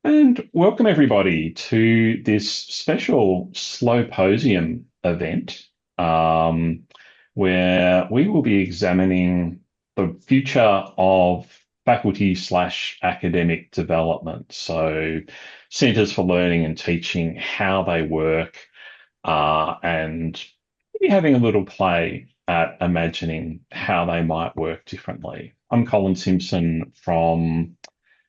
And welcome everybody to this special Slowposium event, um, where we will be examining the future of faculty slash academic development. So centres for learning and teaching, how they work, and maybe having a little play at imagining how they might work differently. I'm Colin Simpson from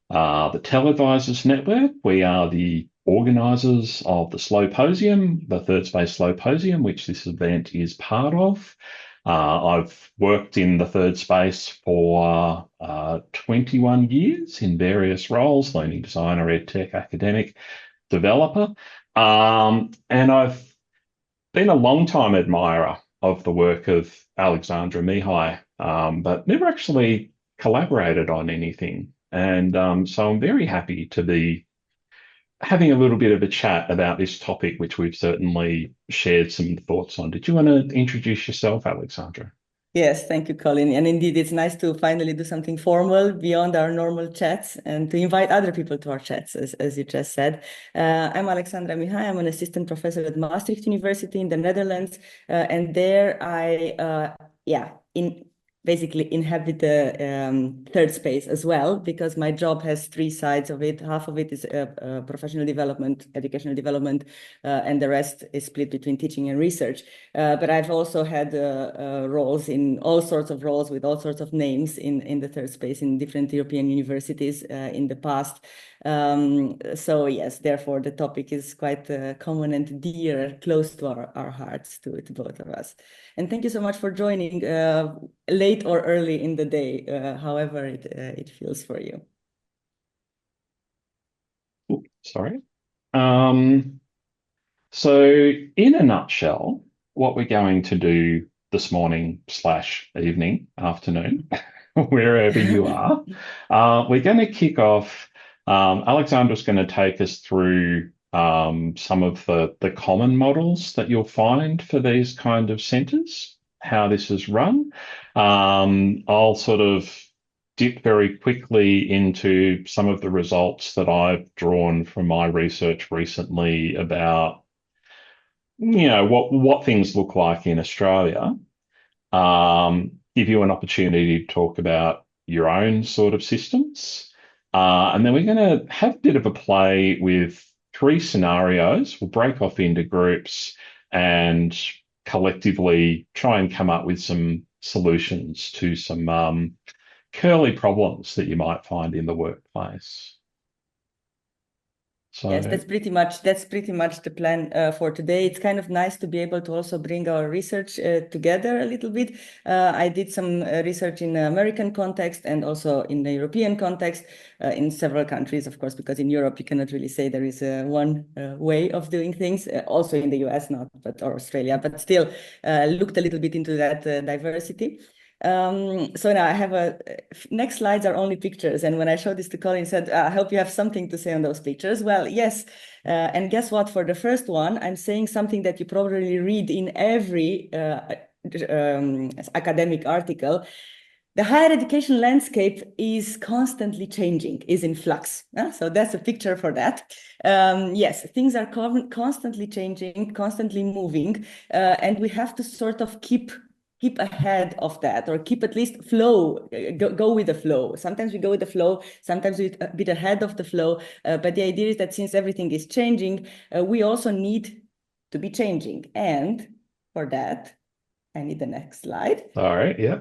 the TELedvisors network. We are the organisers of the Slowposium, the Third Space Slowposium, which this event is part of. I've worked in the third space for 21 years in various roles, learning designer, edtech, academic, developer. And I've been a long time admirer of the work of Alexandra Mihai, but never actually collaborated on anything. And so I'm very happy to be having a little bit of a chat about this topic, which we've certainly shared some thoughts on. Did you want to introduce yourself, Alexandra? Yes, thank you, Colin. And indeed, it's nice to finally do something formal beyond our normal chats and to invite other people to our chats, as you just said. I'm Alexandra Mihai. I'm an assistant professor at Maastricht University in the Netherlands. And there I basically inhabit the third space as well, because my job has three sides of it. Half of it is professional development, educational development, and the rest is split between teaching and research. But I've also had roles in all sorts of roles with all sorts of names in the third space in different European universities in the past. So yes, therefore the topic is quite common and dear, close to our hearts to both of us. And thank you so much for joining late or early in the day, however it feels for you. Ooh, sorry. Um, so, in a nutshell, what we're going to do this morning slash evening, afternoon, wherever you are, we're going to kick off. Alexandra's going to take us through some of the common models that you'll find for these kind of centres, how this is run. I'll sort of dip very quickly into some of the results that I've drawn from my research recently about, what things look like in Australia. Give you an opportunity to talk about your own sort of systems. And then we're going to have a bit of a play with three scenarios. We'll break off into groups and collectively try and come up with some solutions to some curly problems that you might find in the workplace. Yes, So, that's pretty much the plan for today. It's kind of nice to be able to also bring our research together a little bit. I did some research in the American context and also in the European context in several countries, of course, because in Europe you cannot really say there is one way of doing things. Also in the US, not but or Australia, but still looked a little bit into that diversity. So now I have next slides are only pictures. And when I showed this to Colin, he said, I hope you have something to say on those pictures. Well, yes. And guess what? For the first one, I'm saying something that you probably read in every academic article. The higher education landscape is constantly changing, is in flux. So that's a picture for that. Yes, things are constantly changing, constantly moving, and we have to sort of keep ahead of that, or keep at least flow, go with the flow. Sometimes we go with the flow, sometimes we're a bit ahead of the flow. But the idea is that since everything is changing, we also need to be changing. And for that, I need the next slide. all right, yeah.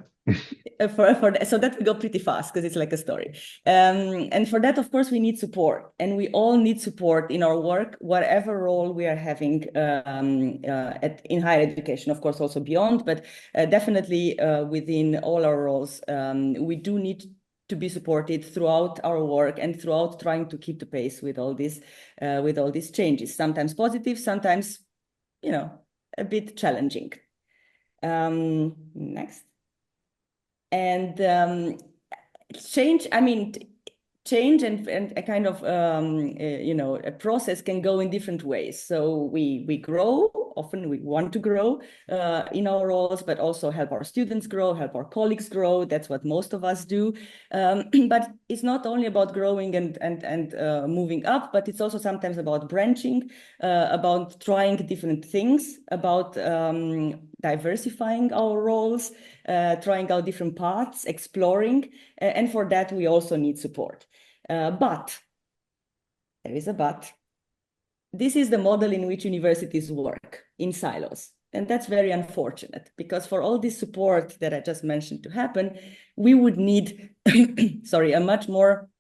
So that will go pretty fast because it's like a story. And for that, of course, we need support, and we all need support in our work, whatever role we are having in higher education, of course, also beyond, but definitely within all our roles, we do need to be supported throughout our work and throughout trying to keep the pace with all these changes. Sometimes positive, sometimes, a bit challenging. Next. And change, I mean, change and a kind of, a process can go in different ways. So we grow grow. Often we want to grow in our roles, but also help our students grow, help our colleagues grow. That's what most of us do. But it's not only about growing and moving up, but it's also sometimes about branching, about trying different things, about diversifying our roles, trying out different paths, exploring. And for that, we also need support. But there is a but. This is the model in which universities work, in silos. And that's very unfortunate, because for all this support that I just mentioned to happen, we would need, sorry, a much more,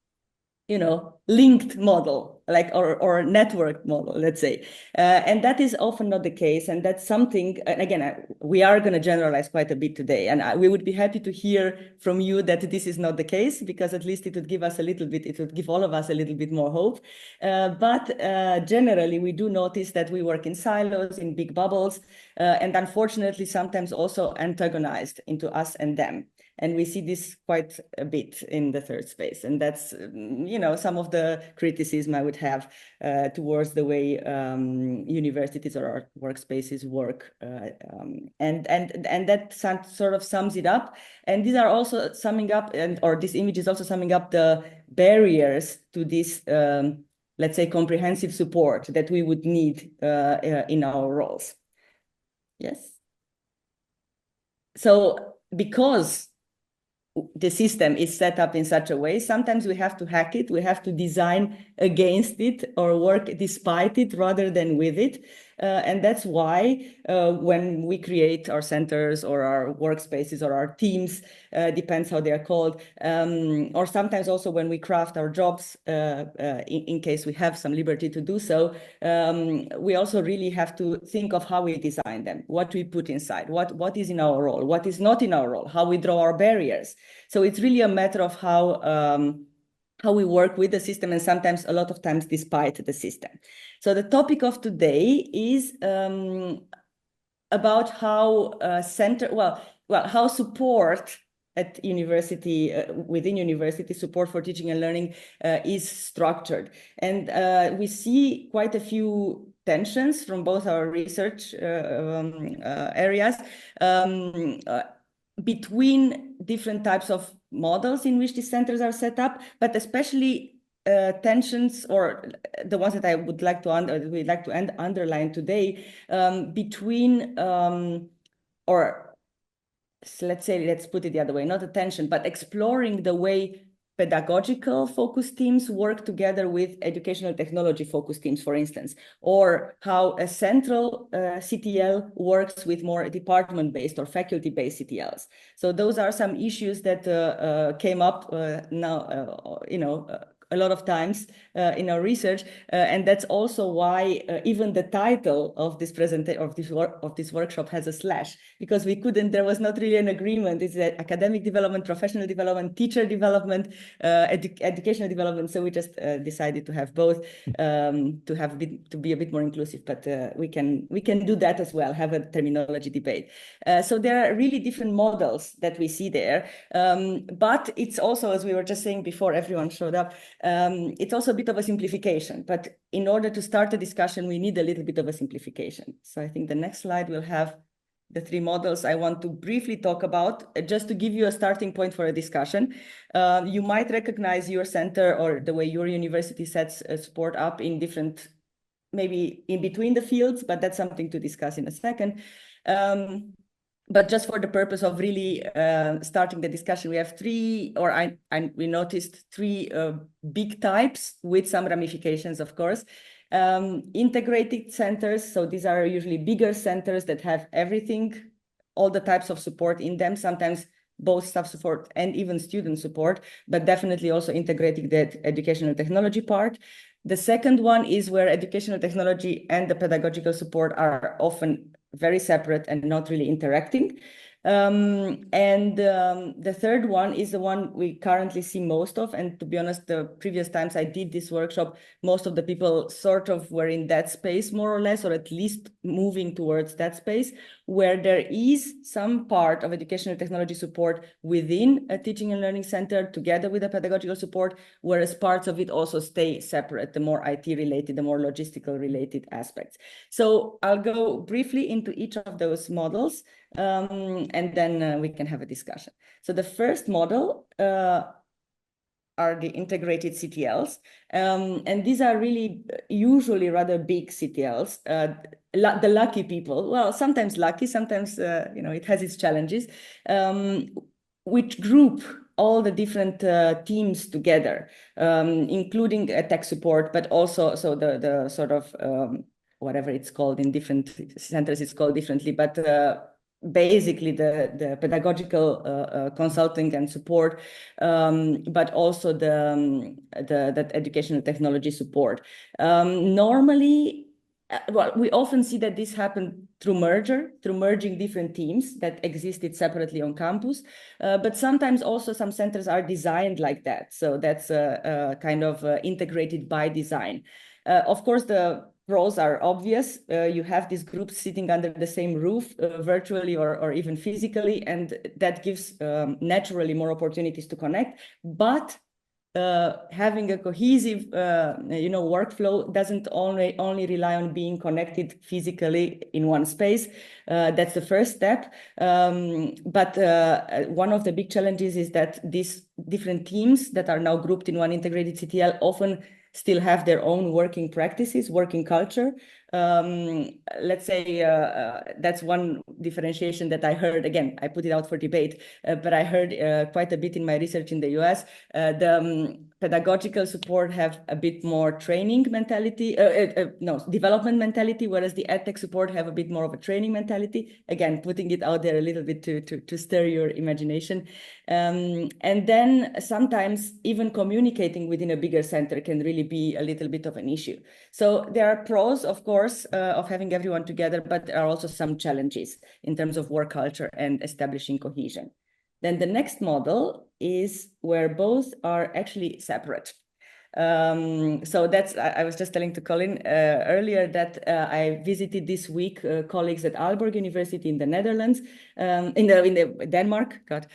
linked model, like or network model, let's say. And that is often not the case. And that's something, again, we are going to generalize quite a bit today. And we would be happy to hear from you that this is not the case, because at least it would give us a little bit, it would give all of us a little bit more hope. But generally, we do notice that we work in silos, in big bubbles, and unfortunately, sometimes also antagonized into us and them. And we see this quite a bit in the third space. And that's, some of the criticism I would have towards the way universities or our workspaces work. And that sort of sums it up. And these are also summing up, or this image is also summing up the barriers to this, let's say, comprehensive support that we would need in our roles. Yes. So because the system is set up in such a way, sometimes we have to hack it, we have to design against it or work despite it rather than with it. And that's why when we create our centers or our workspaces or our teams, depends how they are called, or sometimes also when we craft our jobs, in case we have some liberty to do so, we also really have to think of how we design them, what we put inside, what is in our role, what is not in our role, how we draw our barriers. So it's really a matter of how we work with the system, and sometimes, a lot of times, despite the system. So the topic of today is about how how support at university, within university, support for teaching and learning is structured. And we see quite a few tensions from both our research areas between different types of models in which these centers are set up, but especially tensions, or the ones that I would like to underline today, between or let's put it the other way, not a tension, but exploring the way pedagogical focus teams work together with educational technology focus teams, for instance, or how a central CTL works with more department-based or faculty-based CTLs. So those are some issues that came up now, a lot of times in our research, and that's also why even the title of this of this workshop has a slash, because there was not really an agreement. It's academic development, professional development, teacher development, educational development. So we just decided to have both, to be a bit more inclusive. But we can do that as well. Have a terminology debate. So there are really different models that we see there, but it's also, as we were just saying before everyone showed up, it's also a bit of a simplification. But in order to start a discussion, we need a little bit of a simplification. So I think the next slide will have the three models I want to briefly talk about, just to give you a starting point for a discussion. You might recognize your center or the way your university sets support up in different, maybe in between the fields, but that's something to discuss in a second. But just for the purpose of really starting the discussion, we have we noticed three big types with some ramifications, of course. Integrated centers, so these are usually bigger centers that have everything, all the types of support in them, sometimes both staff support and even student support, but definitely also integrating the educational technology part. The second one is where educational technology and the pedagogical support are often very separate and not really interacting. The third one is the one we currently see most of. And to be honest, the previous times I did this workshop, most of the people sort of were in that space, more or less, or at least moving towards that space, where there is some part of educational technology support within a teaching and learning center together with the pedagogical support, whereas parts of it also stay separate, the more IT related, the more logistical related aspects. So I'll go briefly into each of those models, and then we can have a discussion. So the first model are the integrated CTLs. And these are really usually rather big CTLs. The lucky people, well, sometimes lucky, sometimes it has its challenges, which group all the different teams together, including tech support, but also so the sort of whatever it's called in different centers, it's called differently, but basically the pedagogical consulting and support, but also the educational technology support. Normally, well, we often see that this happened through merging different teams that existed separately on campus. But sometimes also some centers are designed like that. So that's kind of integrated by design. Of course, the pros are obvious. You have these groups sitting under the same roof, virtually or even physically, and that gives naturally more opportunities to connect. But having a cohesive, workflow doesn't only rely on being connected physically in one space. That's the first step. But one of the big challenges is that these different teams that are now grouped in one integrated CTL often still have their own working practices, working culture. Let's say that's one differentiation that I heard. Again, I put it out for debate, but I heard quite a bit in my research in the US. The pedagogical support have a bit more training mentality, development mentality, whereas the edtech support have a bit more of a training mentality. Again, putting it out there a little bit to stir your imagination. And then sometimes even communicating within a bigger center can really be a little bit of an issue. So there are pros, of course, of having everyone together, but there are also some challenges in terms of work culture and establishing cohesion. Then the next model is where both are actually separate. So that's, I was just telling to Colin earlier that I visited this week colleagues at Aalborg University in the Netherlands, in the Denmark. God,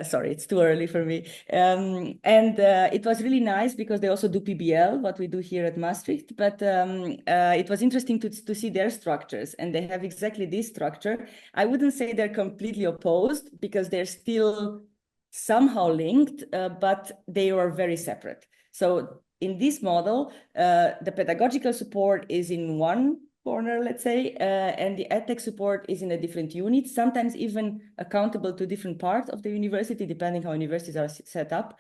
sorry, it's too early for me. And it was really nice because they also do PBL, what we do here at Maastricht. But it was interesting to see their structures, and they have exactly this structure. I wouldn't say they're completely opposed because they're still somehow linked, but they are very separate. So in this model, the pedagogical support is in one corner, let's say, and the edtech support is in a different unit, sometimes even accountable to different parts of the university, depending how universities are set up,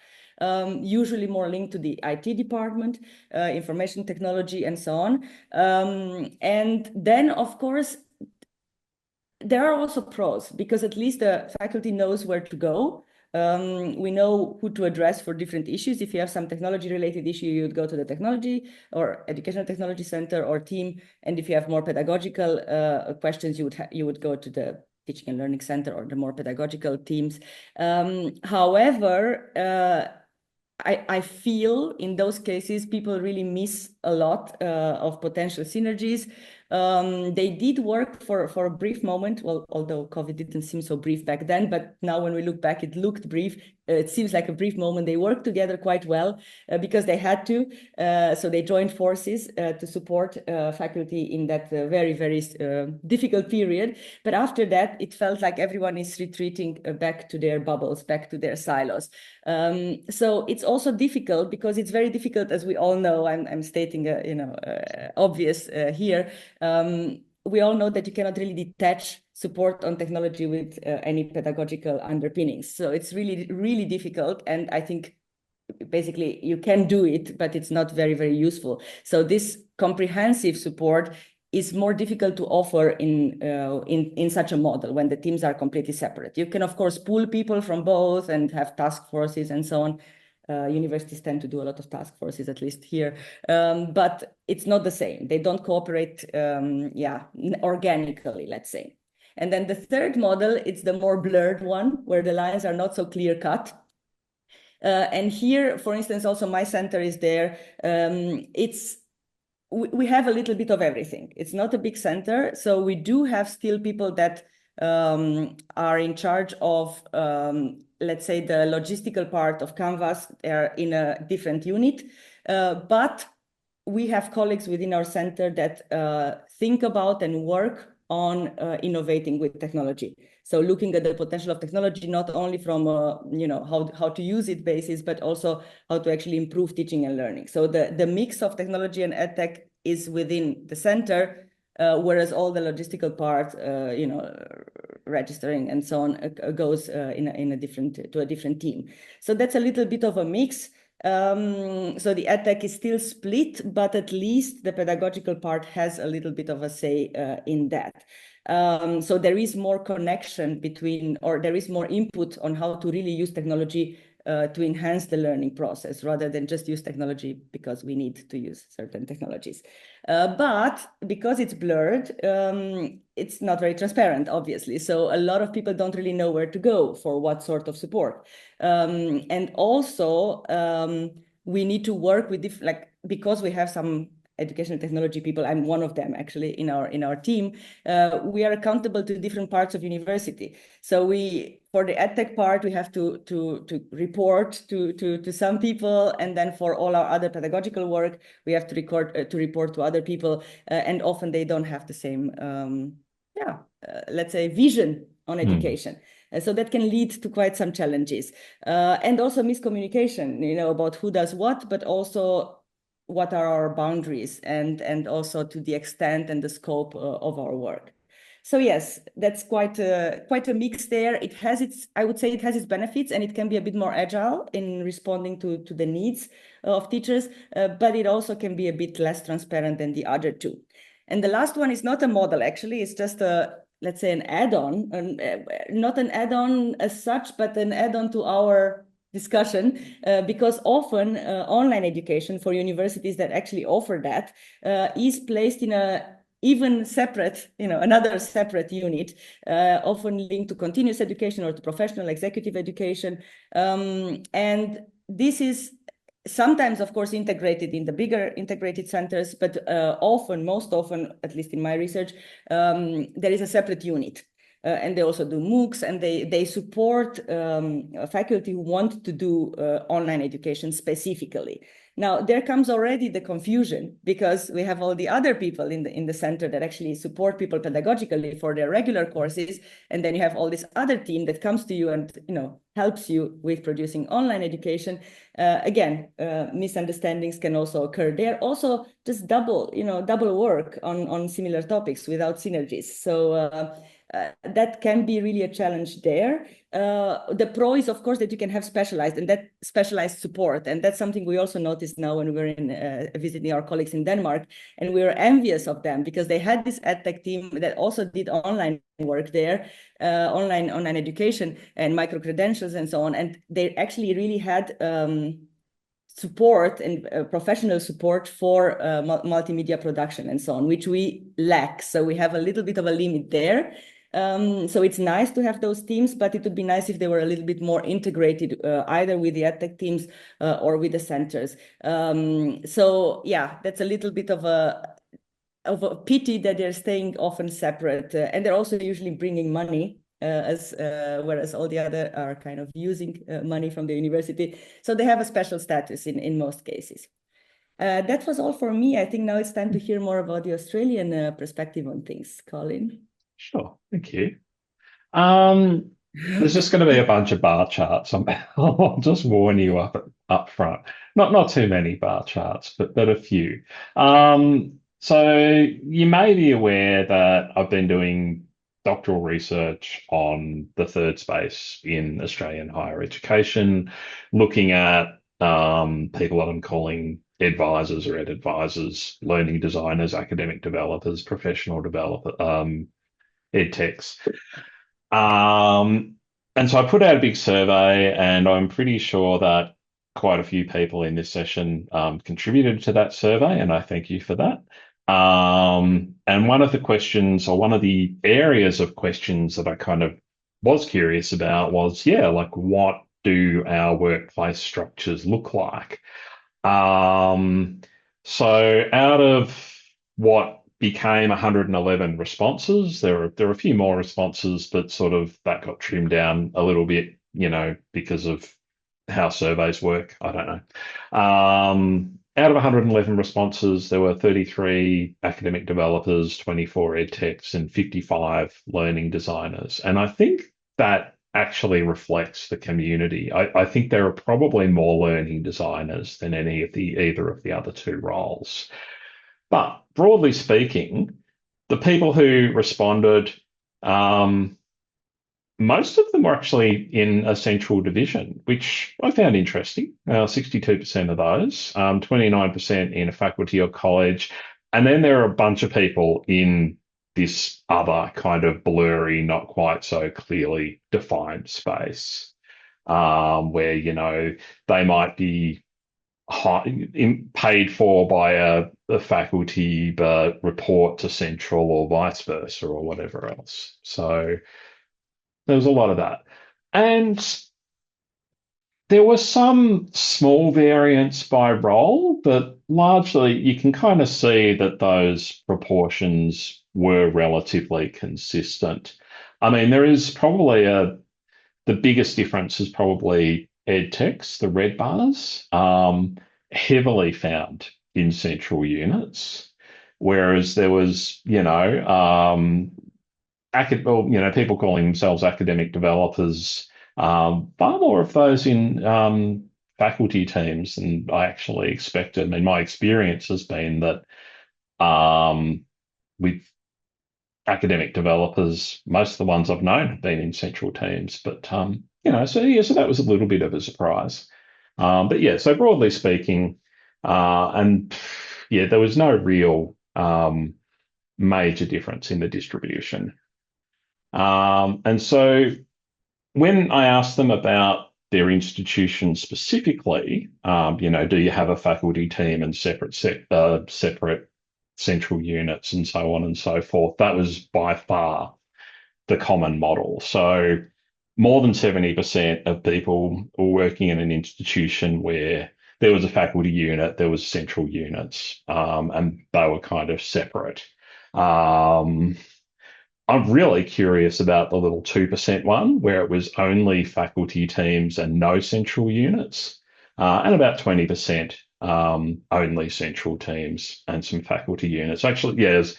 usually more linked to the IT department, information technology, and so on. And then, of course, there are also pros, because at least the faculty knows where to go. We know who to address for different issues. If you have some technology-related issue, you would go to the technology or educational technology center or team. And if you have more pedagogical questions, you would go to the teaching and learning center or the more pedagogical teams. However, I feel in those cases, people really miss a lot of potential synergies. They did work for a brief moment, well, although COVID didn't seem so brief back then, but now when we look back, it looked brief. It seems like a brief moment. They worked together quite well because they had to. So they joined forces to support faculty in that very, very difficult period. But after that, it felt like everyone is retreating back to their bubbles, back to their silos. So it's also difficult because it's very difficult, as we all know. I'm stating, obvious here. We all know that you cannot really detach support on technology with any pedagogical underpinnings. So it's really, really difficult. And I think basically you can do it, but it's not very, very useful. So this comprehensive support is more difficult to offer in such a model when the teams are completely separate. You can, of course, pull people from both and have task forces and so on. Universities tend to do a lot of task forces, at least here, but it's not the same. They don't cooperate, organically, let's say. And then the third model, it's the more blurred one, where the lines are not so clear cut. And here, for instance, also my center is there. We have a little bit of everything. It's not a big center, so we do have still people that are in charge of, let's say, the logistical part of Canvas. They're in a different unit, but we have colleagues within our center that think about and work on innovating with technology. So looking at the potential of technology, not only from how to use it basis, but also how to actually improve teaching and learning. So the mix of technology and edtech is within the center, whereas all the logistical part, registering and so on, goes to a different team. So that's a little bit of a mix. So the edtech is still split, but at least the pedagogical part has a little bit of a say in that. So there is more connection between, or there is more input on how to really use technology to enhance the learning process rather than just use technology because we need to use certain technologies. But because it's blurred, it's not very transparent, obviously. So a lot of people don't really know where to go for what sort of support. And also, we need to work with because we have some educational technology people, I'm one of them actually in our team, we are accountable to different parts of university. So for the edtech part, we have to report to some people, and then for all our other pedagogical work, we have to report to other people, and often they don't have the same, let's say, vision on education. So that can lead to quite some challenges, and also miscommunication, about who does what, but also what are our boundaries and also to the extent and the scope of our work. So yes, that's quite a mix there. I would say it has its benefits, and it can be a bit more agile in responding to the needs of teachers, but it also can be a bit less transparent than the other two. And the last one is not a model, actually. It's just let's say an add-on, not an add-on as such, but an add-on to our discussion, because often online education for universities that actually offer that is placed in even separate, another separate unit, often linked to continuous education or to professional executive education. And this is sometimes, of course, integrated in the bigger integrated centers, but most often, at least in my research, there is a separate unit. And they also do MOOCs, and they support faculty who want to do online education specifically. Now, there comes already the confusion, because we have all the other people in the center that actually support people pedagogically for their regular courses, and then you have all this other team that comes to you and helps you with producing online education. Again, misunderstandings can also occur there. Also, just double work on similar topics without synergies. So that can be really a challenge there. The pro is, of course, that you can have specialized support. And that's something we also noticed now when we were visiting our colleagues in Denmark. And we were envious of them because they had this edtech team that also did online work there, online education and micro-credentials and so on. And they actually really had support and professional support for multimedia production and so on, which we lack. So we have a little bit of a limit there. So it's nice to have those teams, but it would be nice if they were a little bit more integrated, either with the edtech teams or with the centers. So yeah, that's a little bit of a pity that they're staying often separate, and they're also usually bringing money, whereas all the other are kind of using money from the university. So they have a special status in most cases. That was all for me. I think now it's time to hear more about the Australian perspective on things, Colin. Sure, thank you. There's just going to be a bunch of bar charts. I'll just warn you up front. Not too many bar charts, but a few. So you may be aware that I've been doing doctoral research on the third space in Australian higher education, looking at people that I'm calling advisors or ed advisors, learning designers, academic developers, professional developers, ed techs. And so I put out a big survey, and I'm pretty sure that quite a few people in this session contributed to that survey, and I thank you for that. And one of the questions, or one of the areas of questions that I kind of was curious about was, like, what do our workplace structures look like? So out of what became 111 responses. There were a few more responses, but sort of that got trimmed down a little bit, because of how surveys work. I don't know. Out of 111 responses, there were 33 academic developers, 24 ed techs, and 55 learning designers. And I think that actually reflects the community. I think there are probably more learning designers than either of the other two roles. But broadly speaking, the people who responded, um, most of them were actually in a central division, which I found interesting. 62% of those, 29% in a faculty or college. And then there are a bunch of people in this other kind of blurry, not quite so clearly defined space, where, they might be paid for by a faculty, but report to central or vice versa or whatever else. So there was a lot of that. And there was some small variance by role, but largely you can kind of see that those proportions were relatively consistent. I mean, there is probably the biggest difference is probably ed techs, the red bars, heavily found in central units, whereas there was, people calling themselves academic developers, far more of those in faculty teams than I actually expected. I mean, my experience has been that with academic developers, most of the ones I've known have been in central teams, but so that was a little bit of a surprise. But yeah, so broadly speaking, and yeah, there was no real major difference in the distribution. And so when I asked them about their institution specifically, do you have a faculty team and separate central units and so on and so forth? That was by far the common model. So more than 70% of people were working in an institution where there was a faculty unit, there was central units, and they were kind of separate. I'm really curious about the little 2% one where it was only faculty teams and no central units, and about 20% only central teams and some faculty units. Actually, yeah, I was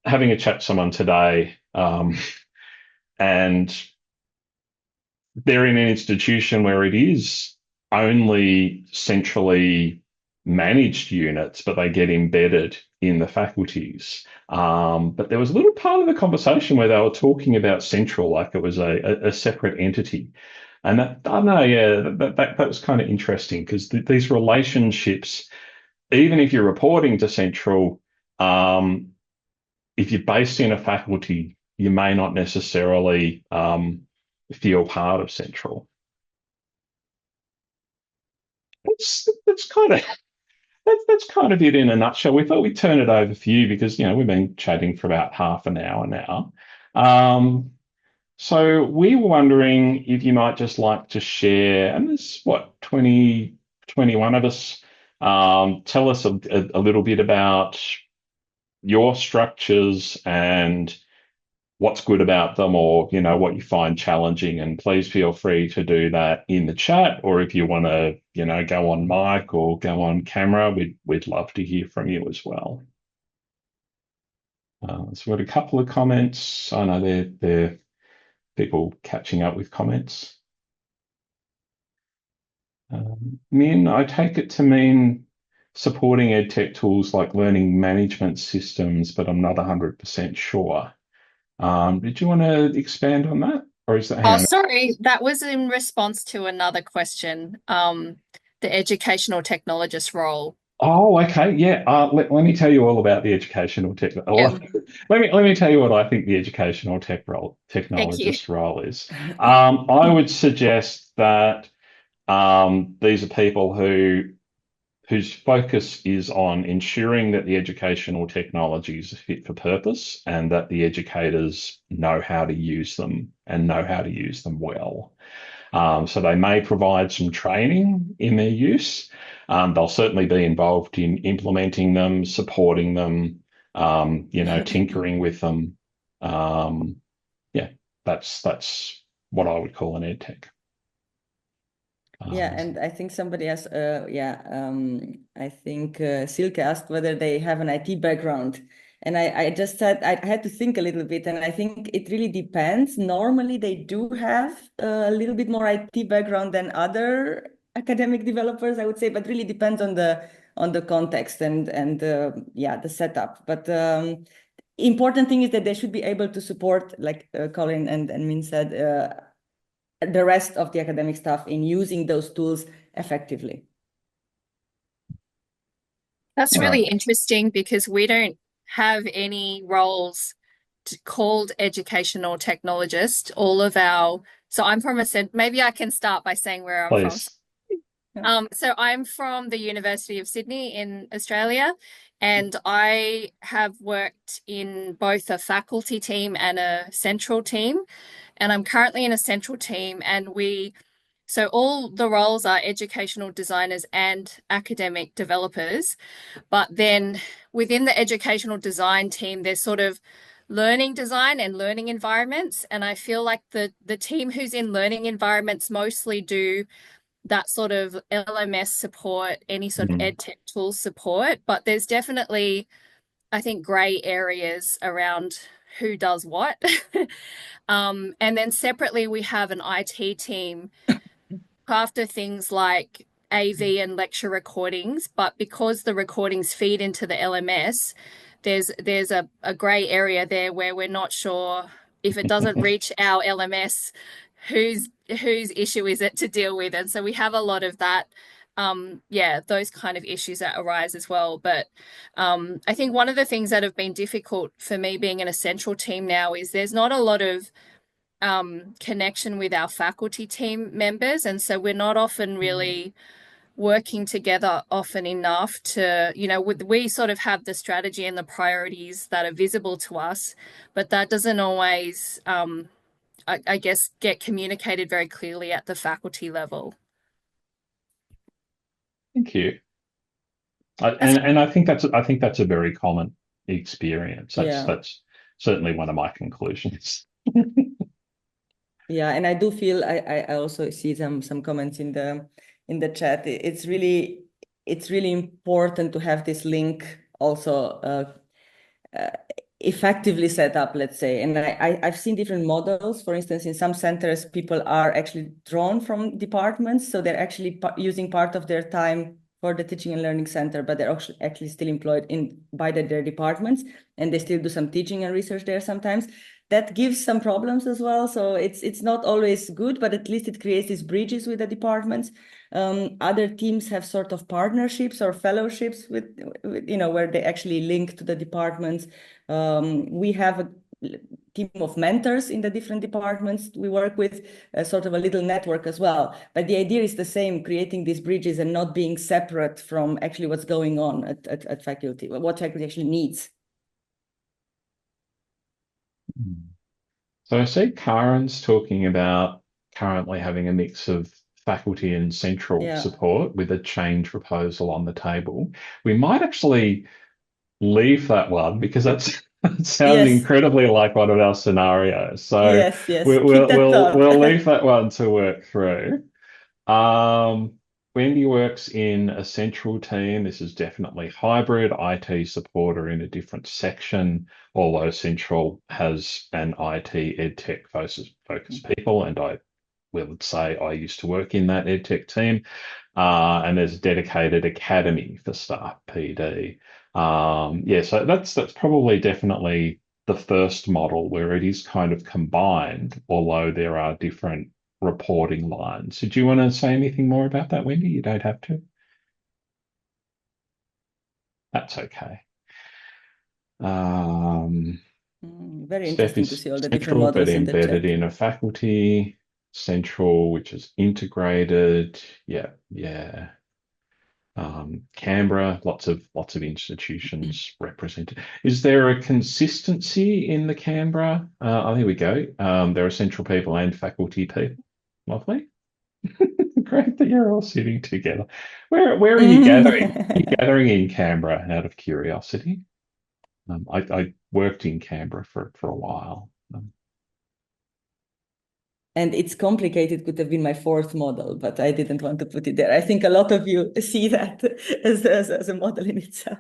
having a chat to someone today, and they're in an institution where it is only centrally managed units, but they get embedded in the faculties. But there was a little part of the conversation where they were talking about central, like it was a separate entity. And that, I don't know, yeah, that was kind of interesting because these relationships, even if you're reporting to central, if you're based in a faculty, you may not necessarily feel part of central. That's kind of that's kind of it in a nutshell. We thought we'd turn it over for you because we've been chatting for about half an hour now. Um, so we were wondering if you might just like to share, and there's what 21 of us. Tell us a little bit about your structures and what's good about them, or what you find challenging. And please feel free to do that in the chat, or if you want to go on mic or go on camera, we'd love to hear from you as well. So we've got a couple of comments. I know they're people catching up with comments. Min, I take it to mean supporting edtech tools like learning management systems, but I'm not 100% sure. Did you want to expand on that? Or is that, hang Oh, on. sorry, that was in response to another question, the educational technologist role. Oh, okay. Yeah. Let me tell you all about the educational tech. Yeah, Let me tell you what I think the educational thank you. technologist role is. I would suggest that these are people whose focus is on ensuring that the educational technologies are fit for purpose and that the educators know how to use them and know how to use them well. So they may provide some training in their use. They'll certainly be involved in implementing them, supporting them, tinkering with them. Yeah, that's what I would call an ed tech. Yeah, and I think somebody asked, I think Silke asked whether they have an IT background. And I just said, I had to think a little bit, and I think it really depends. Normally, they do have a little bit more IT background than other academic developers, I would say, but really depends on the context and the setup. But important thing is that they should be able to support, like Colin and Min said, the rest of the academic staff in using those tools effectively. That's really interesting because we don't have any roles called educational technologist. So I'm from maybe I can start by saying where I'm from. Please. So I'm from the University of Sydney in Australia, and I have worked in both a faculty team and a central team. And I'm currently in a central team, and so all the roles are educational designers and academic developers. But then within the educational design team, there's sort of learning design and learning environments. And I feel like the team who's in learning environments mostly do that sort of LMS support, any sort of ed tech tool support. But there's definitely, I think, gray areas around who does what. And then separately, we have an IT team after things like AV and lecture recordings, but because the recordings feed into the LMS, there's a gray area there where we're not sure if it doesn't reach our LMS, whose issue is it to deal with? And so we have a lot of that. Those kind of issues that arise as well. But I think one of the things that have been difficult for me being in a central team now is there's not a lot of connection with our faculty team members. And so we're not often really working together often enough to, we sort of have the strategy and the priorities that are visible to us, but that doesn't always, I guess, get communicated very clearly at the faculty level. Thank you. And I think that's a very common experience. That's certainly one of my conclusions. Yeah, and I do feel I also see some comments in the chat. It's really important to have this link also effectively set up, let's say. And I've seen different models. For instance, in some centers, people are actually drawn from departments, so they're actually using part of their time for the teaching and learning center, but they're actually still employed by their departments, and they still do some teaching and research there sometimes. That gives some problems as well. So it's not always good, but at least it creates these bridges with the departments. Other teams have sort of partnerships or fellowships with where they actually link to the departments. We have a team of mentors in the different departments we work with, sort of a little network as well. But the idea is the same, creating these bridges and not being separate from actually what's going on at faculty, what faculty actually needs. So I see Karen's talking about currently having a mix of faculty and central support with a change proposal on the table. We might actually leave that one because that sounds incredibly like one of our scenarios. So we'll leave that one to work through. Wendy works in a central team. This is definitely hybrid. IT support are in a different section, although central has an IT edtech focused people, and I would say I used to work in that edtech team. And there's a dedicated academy for staff PD. So that's probably definitely the first model where it is kind of combined, although there are different reporting lines. Did you want to say anything more about that, Wendy? You don't have to. That's okay. Very interesting to see all the different models but in the embedded chat. in a faculty. Central, which is integrated. Canberra, lots of institutions represented. Is there a consistency in the Canberra? Here we go. There are central people and faculty people. Lovely. Great that you're all sitting together. Where are you gathering? Are you gathering in Canberra out of curiosity? I worked in Canberra for a while. And it's complicated, could have been my fourth model, but I didn't want to put it there. I think a lot of you see that as a model in itself.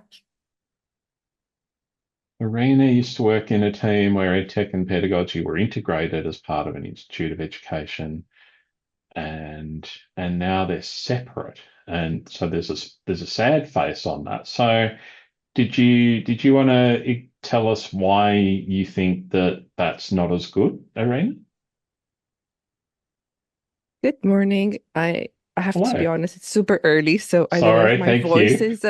Marina used to work in a team where EdTech and pedagogy were integrated as part of an institute of education, and now they're separate. And so there's a sad face on that. So did you want to tell us why you think that that's not as good, Irene? Good morning. I have to be Hello. honest, it's super early, so I don't know if Sorry, my thank voice you. is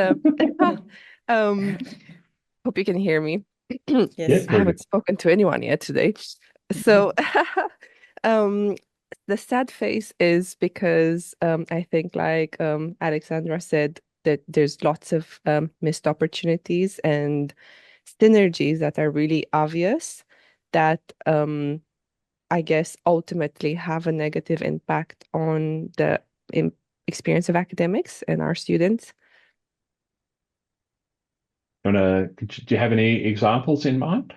hope you can hear me. Yeah, Yes. I very haven't good. spoken to anyone yet today. So um the sad face is because I think like Alexandra said that there's lots of missed opportunities and synergies that are really obvious that I guess, ultimately have a negative impact on the experience of academics and our students. Do you have any examples in mind?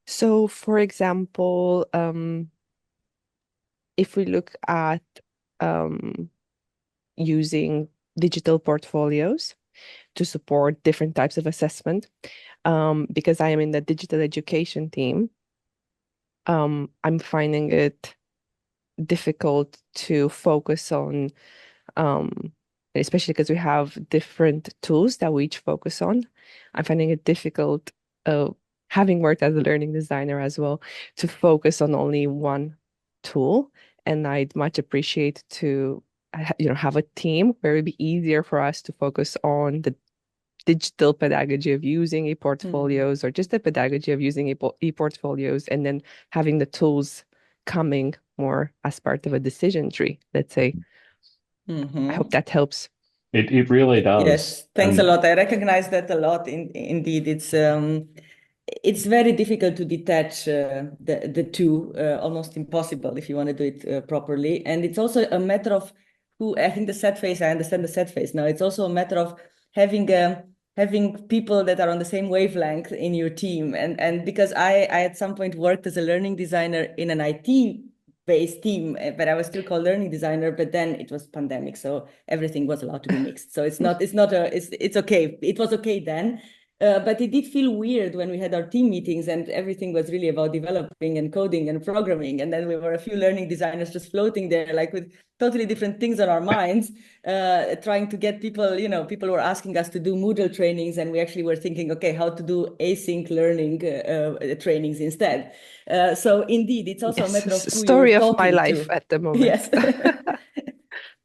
So, for example, if we look at using digital portfolios to support different types of assessment, because I am in the digital education team, I'm finding it difficult to focus on especially because we have different tools that we each focus on. I'm finding it difficult, having worked as a learning designer as well, to focus on only one tool. And I'd much appreciate to, have a team where it'd be easier for us to focus on the digital pedagogy of using e-portfolios or just the pedagogy of using e-portfolios, and then having the tools coming more as part of a decision tree, let's say. I hope that helps. It really does. Yes, thanks a lot. I recognize that a lot. Indeed, it's very difficult to detach the two, almost impossible if you want to do it properly. And it's also a matter of I think the set phase, I understand the set phase now. It's also a matter of having people that are on the same wavelength in your team. And because I at some point worked as a learning designer in an IT-based team, but I was still called learning designer, but then it was pandemic. So everything was allowed to be mixed. So it's okay. It was okay then. But it did feel weird when we had our team meetings and everything was really about developing and coding and programming. And then we were a few learning designers just floating there, like with totally different things on our minds, trying to get people, people were asking us to do Moodle trainings. And we actually were thinking, okay, how to do async learning trainings instead. So indeed, it's also a matter of who story you're of my talking life to. at the moment. Yes.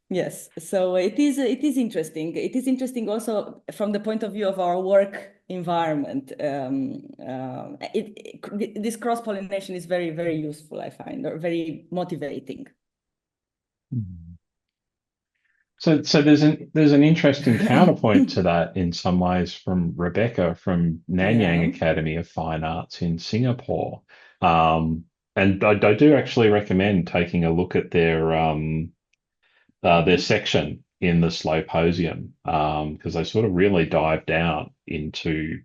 Yes, so it is interesting. It is interesting also from the point of view of our work environment. This cross-pollination is very, very useful, I find, or very motivating. So there's an interesting counterpoint to that in some ways from Rebecca from Nanyang Yeah. Academy of Fine Arts in Singapore. And I do actually recommend taking a look at their section in the Slowposium, because they sort of really dive down into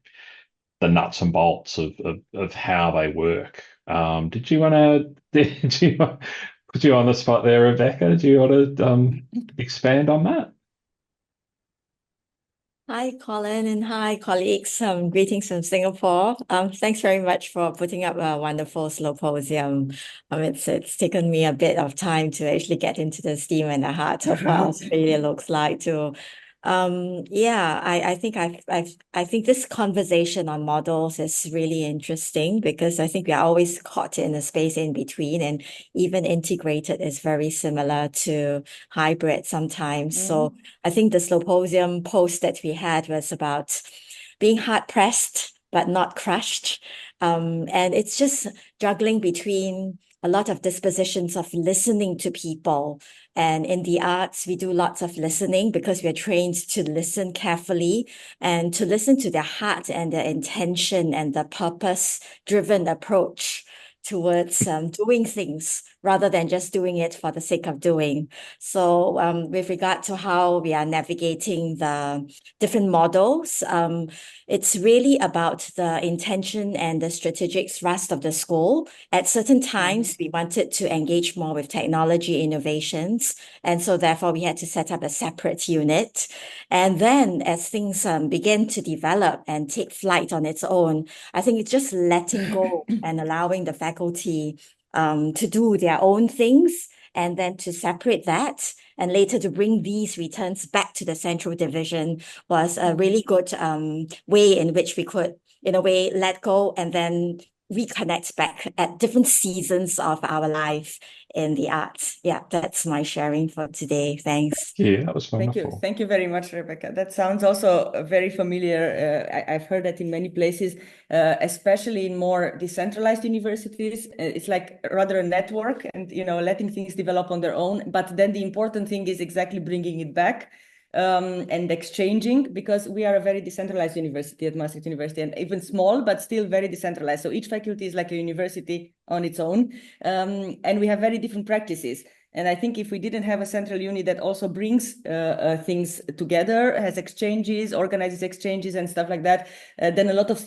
the nuts and bolts of how they work. Did you want to did you put you on the spot there, Rebecca? Do you want to expand on that? Hi, Colin, and hi, colleagues. Greetings from Singapore. Thanks very much for putting up a wonderful symposium. It's taken me a bit of time to actually get into the steam and the heart of what Australia looks like too. Yeah, I think this conversation on models is really interesting because I think we are always caught in a space in between, and even integrated is very similar to hybrid sometimes. So I think the Slowposium post that we had was about being hard pressed but not crushed. And it's just juggling between a lot of dispositions of listening to people. And in the arts, we do lots of listening because we are trained to listen carefully and to listen to their heart and their intention and the purpose-driven approach towards doing things rather than just doing it for the sake of doing. So with regard to how we are navigating the different models, it's really about the intention and the strategic thrust of the school. At certain times, we wanted to engage more with technology innovations. And so therefore, we had to set up a separate unit. And then as things began to develop and take flight on its own, I think it's just letting go and allowing the faculty to do their own things and then to separate that and later to bring these returns back to the central division was a really good way in which we could, in a way, let go and then reconnect back at different seasons of our life in the arts. Yeah, that's my sharing for today. Thanks. Yeah, that was Thank you. wonderful. Thank you very much, Rebecca. That sounds also very familiar. I've heard that in many places, especially in more decentralized universities. It's like rather a network and, letting things develop on their own. But then the important thing is exactly bringing it back and exchanging, because we are a very decentralized university at Maastricht University, and even small, but still very decentralized. So each faculty is like a university on its own, and we have very different practices. And I think if we didn't have a central unit that also brings things together, has exchanges, organizes exchanges and stuff like that, then a lot of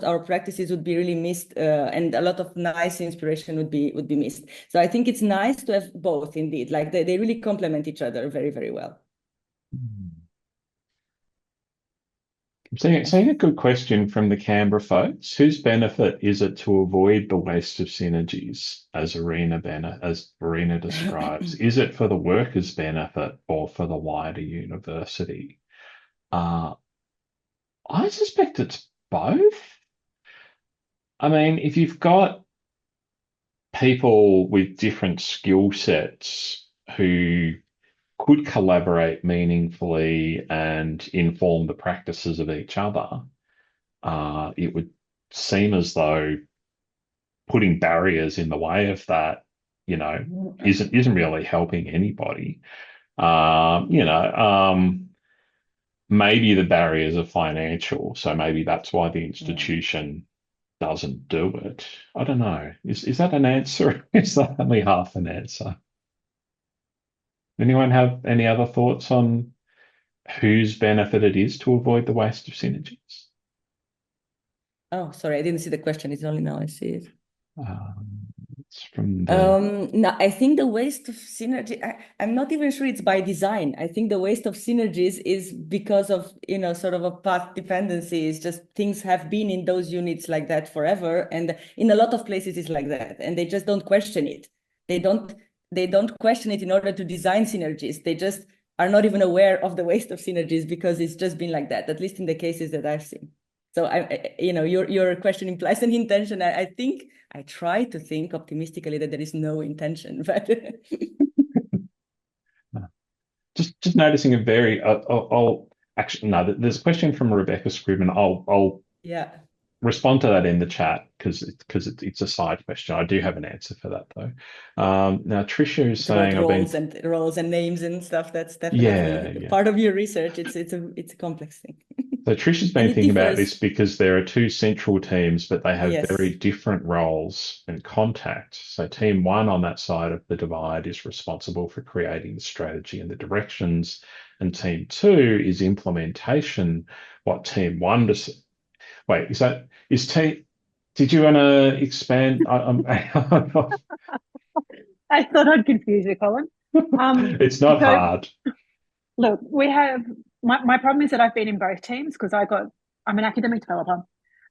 our practices would be really missed, and a lot of nice inspiration would be missed. So I think it's nice to have both, indeed. Like they really complement each other very, very well. Seeing a good question from the Canberra folks. Whose benefit is it to avoid the waste of synergies, as Arena describes? Is it for the workers' benefit or for the wider university? I suspect it's both. I mean, if you've got people with different skill sets who could collaborate meaningfully and inform the practices of each other, it would seem as though putting barriers in the way of that, isn't really helping anybody. Maybe the barriers are financial, so maybe that's why the institution doesn't do it. I don't know. Is that an answer? Is that only half an answer? Anyone have any other thoughts on whose benefit it is to avoid the waste of synergies? Oh, sorry, I didn't see the question. It's only now I see it. It's from the... No, I think the waste of synergy, I'm not even sure it's by design. I think the waste of synergies is because of, sort of a path dependency. It's just things have been in those units like that forever. And in a lot of places it's like that. And they just don't question it. They don't question it in order to design synergies. They just are not even aware of the waste of synergies because it's just been like that, at least in the cases that I've seen. So your question implies an intention. I think I try to think optimistically that there is no intention, but just noticing a very. I'll actually no. There's a question from Rebecca Scribman. I'll respond to that in the chat because it's a side question. I do have an answer for that though. Now Tricia is saying roles and names and stuff. That's definitely part of your research. It's a complex thing. So Tricia's been thinking about this because there are two central teams, but they have very different roles and contact. So team one on that side of the divide is responsible for creating the strategy and the directions, and team two is implementation. What team one does? Wait, did you want to expand? I thought I'd confuse you, Colin. It's not hard. Look, we have, my problem is that I've been in both teams because I'm an academic developer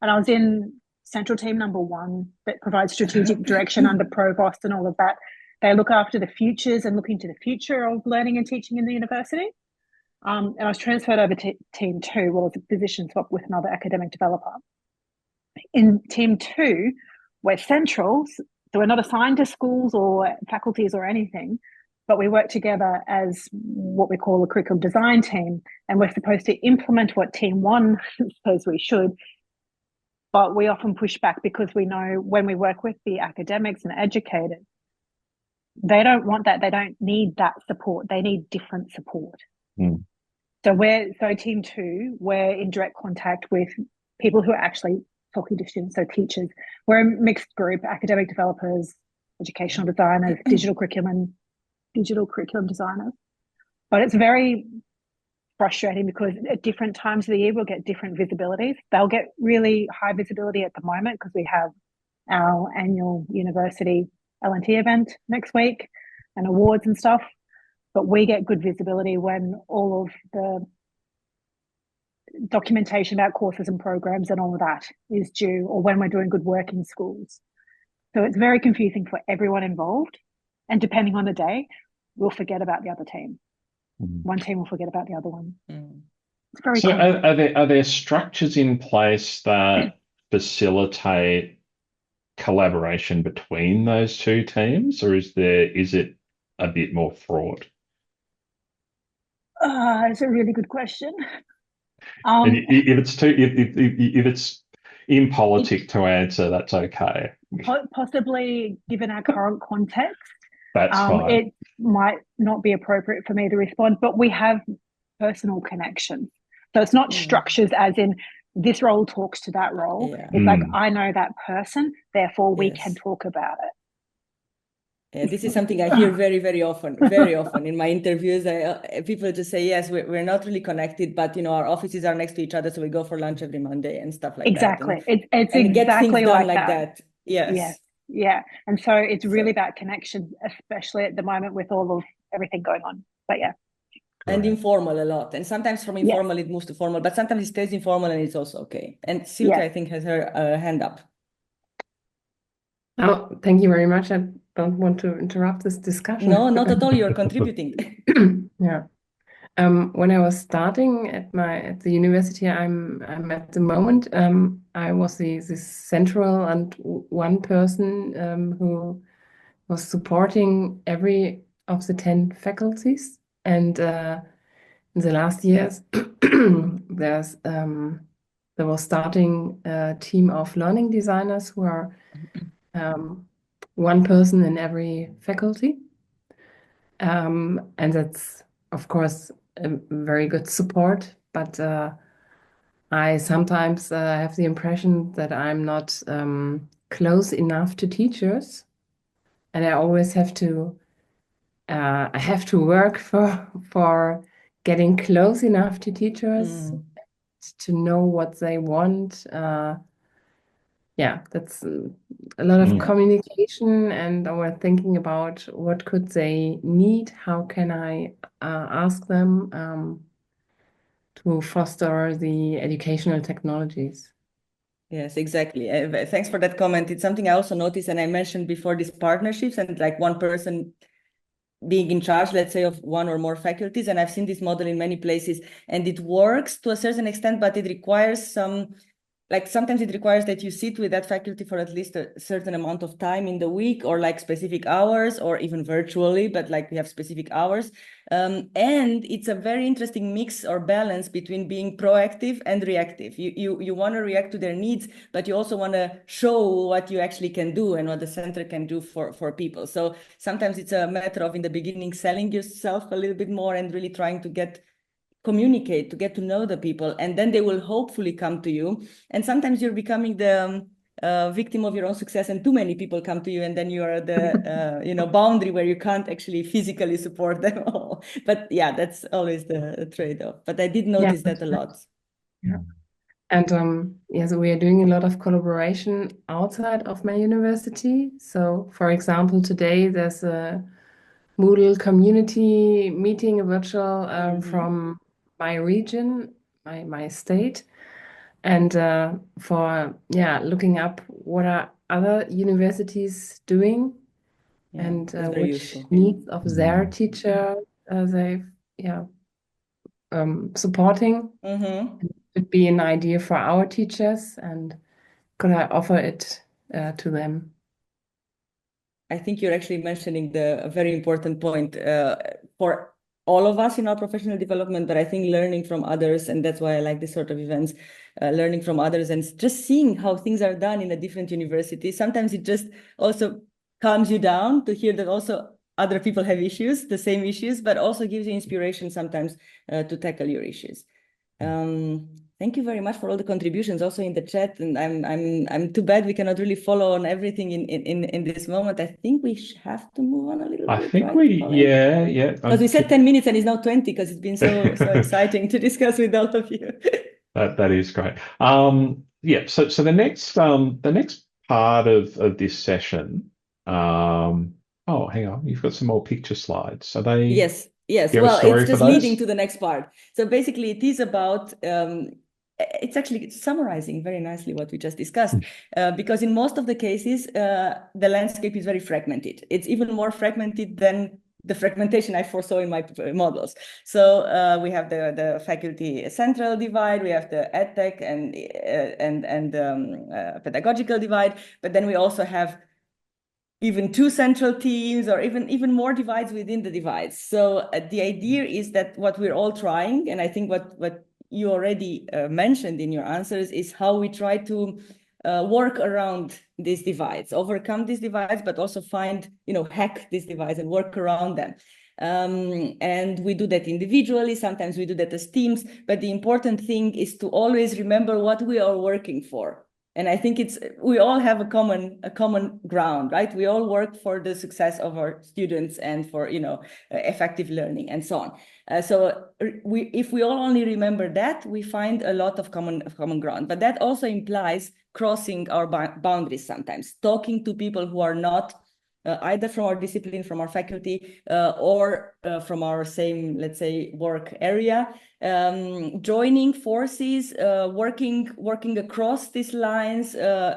and I was in central team number one that provides strategic direction under provost and all of that. They look after the futures and look into the future of learning and teaching in the university. And I was transferred over to team two, well, it's a position swap with another academic developer. In team two, we're centrals, so we're not assigned to schools or faculties or anything, but we work together as what we call a curriculum design team, and we're supposed to implement what team one says we should, but we often push back because we know when we work with the academics and educators, they don't want that. They don't need that support. They need different support. So team two, we're in direct contact with people who are actually talking to students, so teachers. We're a mixed group: academic developers, educational designers, digital curriculum designers. But it's very frustrating because at different times of the year we'll get different visibilities. They'll get really high visibility at the moment because we have our annual university L&T event next week and awards and stuff. But we get good visibility when all of the documentation about courses and programs and all of that is due, or when we're doing good work in schools. So it's very confusing for everyone involved. And depending on the day, we'll forget about the other team. One team will forget about the other one. It's very So common. are there structures in place that facilitate collaboration between those two teams, or is it a bit more fraught? It's a really good question. And if it's impolitic to answer, that's okay. Possibly, given our current context, That's fine. it might not be appropriate for me to respond, but we have personal connections. So it's not structures as in this role talks to that role. Yeah. It's like, I know that person, therefore we can Yes. talk about it. Yeah, this is something I hear very, very often in my interviews. People just say, yes, we're not really connected, but our offices are next to each other, so we go for lunch every Monday and stuff like Exactly. that. It's and get exactly things done like that. Yes. Yes. Yeah. And so it's really about connection, especially at the moment with all of everything going on. But yeah. And informal a lot. And sometimes from informal it moves to formal, but sometimes it stays informal and it's also okay. And Silke, I think, has her hand up. Oh, thank you very much. I don't want to interrupt this discussion. No, not at all. You're contributing. Yeah. When I was starting at the university I'm at the moment, I was this central and one person who was supporting every of the 10 faculties. And in the last years, there was starting a team of learning designers who are one person in every faculty. And that's, of course, a very good support, but I sometimes have the impression that I'm not close enough to teachers, and I always have to work for getting close enough to teachers to know what they want. Yeah, that's a lot of communication, and we're thinking about what could they need, how can I ask them to foster the educational technologies. Yes, exactly. Thanks for that comment. It's something I also noticed, and I mentioned before, these partnerships and like one person being in charge, let's say, of one or more faculties. And I've seen this model in many places, and it works to a certain extent, but it requires sometimes it requires that you sit with that faculty for at least a certain amount of time in the week, or like specific hours, or even virtually, but like we have specific hours. And it's a very interesting mix or balance between being proactive and reactive. You want to react to their needs, but you also want to show what you actually can do and what the center can do for people. So sometimes it's a matter of, in the beginning, selling yourself a little bit more and really trying to communicate, to get to know the people, and then they will hopefully come to you. And sometimes you're becoming the victim of your own success, and too many people come to you, and then you are the boundary where you can't actually physically support them all. But yeah, that's always the trade-off. But I did notice that a lot. Yeah. And so we are doing a lot of collaboration outside of my university. So, for example, today there's a Moodle community meeting, a virtual from my region, my state, and for looking up what are other universities doing, and which needs of their teacher they supporting. It could be an idea for our teachers, and could I offer it to them? I think you're actually mentioning a very important point for all of us in our professional development, but I think learning from others, and that's why I like this sort of events, learning from others and just seeing how things are done in a different university. Sometimes it just also calms you down to hear that also other people have issues, the same issues, but also gives you inspiration sometimes to tackle your issues. Thank you very much for all the contributions also in the chat. And I'm too bad we cannot really follow on everything in this moment. I think we have to move on a little bit. I think right, yeah. Because we said 10 minutes and it's now 20 because it's been so exciting to discuss with all of you. That is great. Yeah. So the next part of this session. Oh, hang on. You've got some more picture slides. Are they? Yes. Do you have a Well, story it's just for those? leading to the next part. So basically, it is about. It's actually summarizing very nicely what we just discussed, because in most of the cases, the landscape is very fragmented. It's even more fragmented than the fragmentation I foresaw in my models. So we have the faculty central divide, we have the edtech and pedagogical divide, but then we also have even two central teams or even more divides within the divides. So the idea is that what we're all trying, and I think what you already mentioned in your answers, is how we try to work around these divides, overcome these divides, but also find, hack these divides and work around them. And we do that individually. Sometimes we do that as teams, but the important thing is to always remember what we are working for. And I think we all have a common ground, right? We all work for the success of our students and for effective learning and so on. So if we all only remember that, we find a lot of common ground. But that also implies crossing our boundaries sometimes, talking to people who are not either from our discipline, from our faculty, or from our same, let's say, work area, joining forces, working across these lines,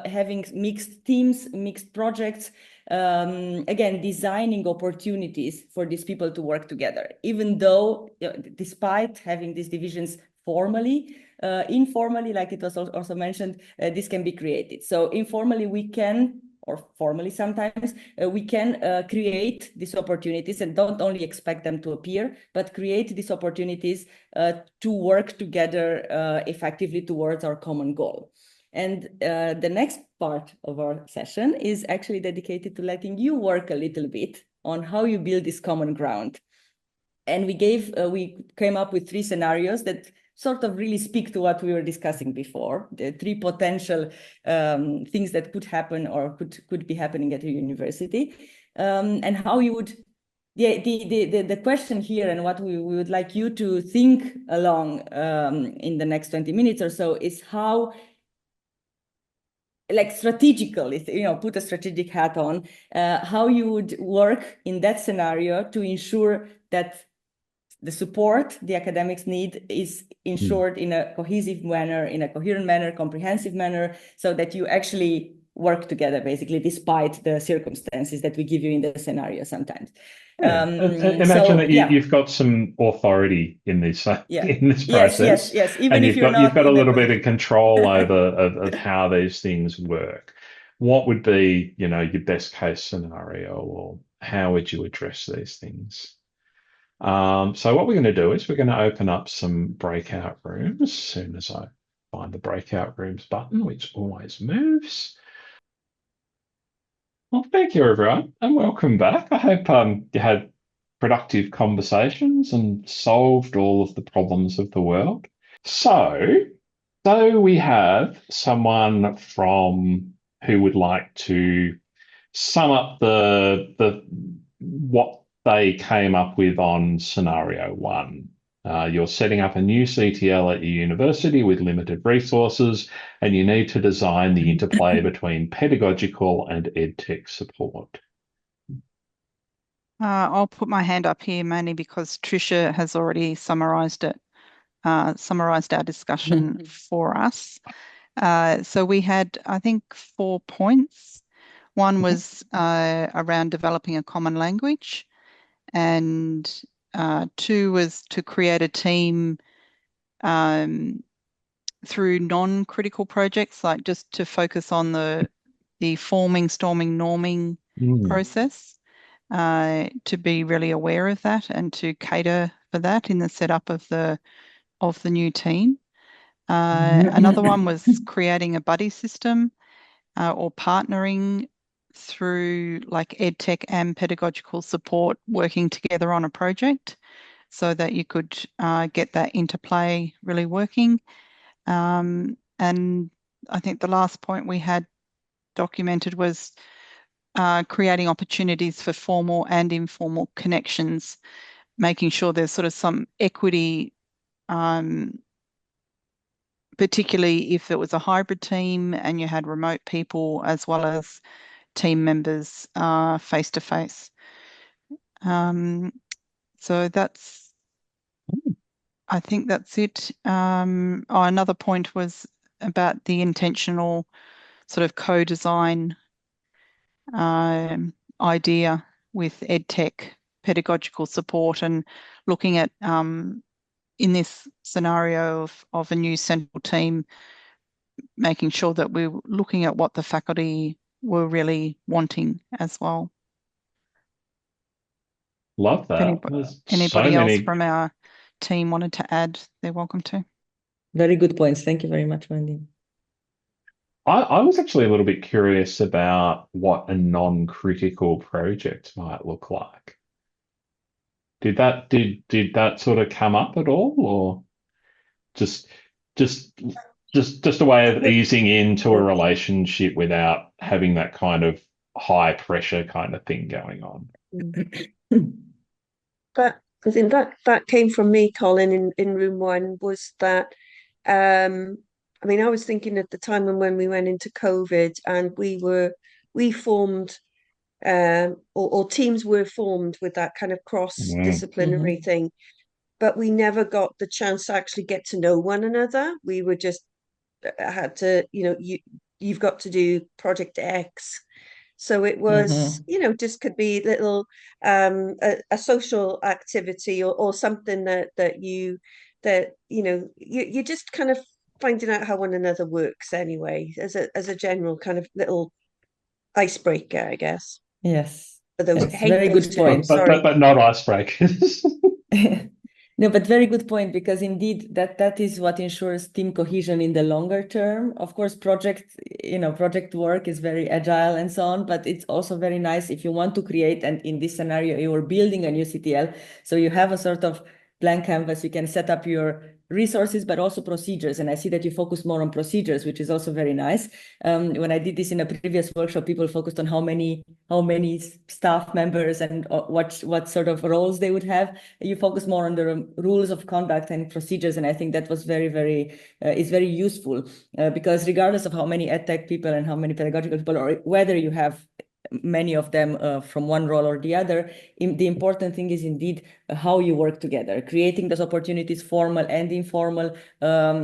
having mixed teams, mixed projects, again, designing opportunities for these people to work together, even though, despite having these divisions formally, informally, like it was also mentioned, this can be created. So informally, we can, or formally sometimes, we can create these opportunities and don't only expect them to appear, but create these opportunities to work together effectively towards our common goal. And the next part of our session is actually dedicated to letting you work a little bit on how you build this common ground. And we came up with 3 scenarios that sort of really speak to what we were discussing before, the 3 potential things that could happen or could be happening at a university, and how you would, the question here and what we would like you to think along in the next 20 minutes or so is how, like, strategically, put a strategic hat on, how you would work in that scenario to ensure that the support the academics need is ensured in a cohesive manner, in a coherent manner, comprehensive manner, so that you actually work together, basically, despite the circumstances that we give you in the scenario sometimes. Yeah. Imagine that you've got some authority in this in this process. Yes. Even and if you've got a little bit of control over of how these things work. What would be, your best case scenario, or how would you address these things? So what we're going to do is we're going to open up some breakout rooms as soon as I find the breakout rooms button, which always moves. Well, thank you, everyone, and welcome back. I hope you had productive conversations and solved all of the problems of the world. So we have someone who would like to sum up what they came up with on scenario 1. You're setting up a new CTL at your university with limited resources, and you need to design the interplay between pedagogical and edtech support. I'll put my hand up here mainly because Tricia has already summarized our discussion for us. So we had, I think, 4 points. One was around developing a common language, and 2 was to create a team through non-critical projects, like just to focus on the forming, storming, norming process, to be really aware of that and to cater for that in the setup of the new team. Another one was creating a buddy system or partnering through, like, edtech and pedagogical support working together on a project so that you could get that interplay really working. And I think the last point we had documented was creating opportunities for formal and informal connections, making sure there's sort of some equity, particularly if it was a hybrid team and you had remote people as well as team members face to face. So that's, I think that's it. Another point was about the intentional sort of co-design idea with EdTech pedagogical support, and looking at in this scenario of a new central team, making sure that we're looking at what the faculty were really wanting as well. Love that. If anybody else from our team wanted to add, they're welcome to. Very good points. Thank you very much, Wendy. I was actually a little bit curious about what a non-critical project might look like. Did that sort of come up at all, or just a way of easing into a relationship without having that kind of high pressure kind of thing going on? But I think that came from me, Colin, in room one, was that I mean, I was thinking at the time when we went into COVID and we formed or teams were formed with that kind of cross-disciplinary thing, but we never got the chance to actually get to know one another. We were just had to, you've got to do project X. So it was, just could be little a social activity or something that you just kind of finding out how one another works anyway, as a general kind of little icebreaker, I guess. Yes. For those very good point. But not icebreakers. No, but very good point, because indeed that is what ensures team cohesion in the longer term. Of course, project work is very agile and so on, but it's also very nice if you want to create, and in this scenario, you are building a new CTL. So you have a sort of blank canvas, you can set up your resources, but also procedures. And I see that you focus more on procedures, which is also very nice. When I did this in a previous workshop, people focused on how many staff members and what sort of roles they would have. You focus more on the rules of conduct and procedures. And I think that was very, very, is very useful because regardless of how many EdTech people and how many pedagogical people, or whether you have many of them from one role or the other, the important thing is indeed how you work together, creating those opportunities, formal and informal,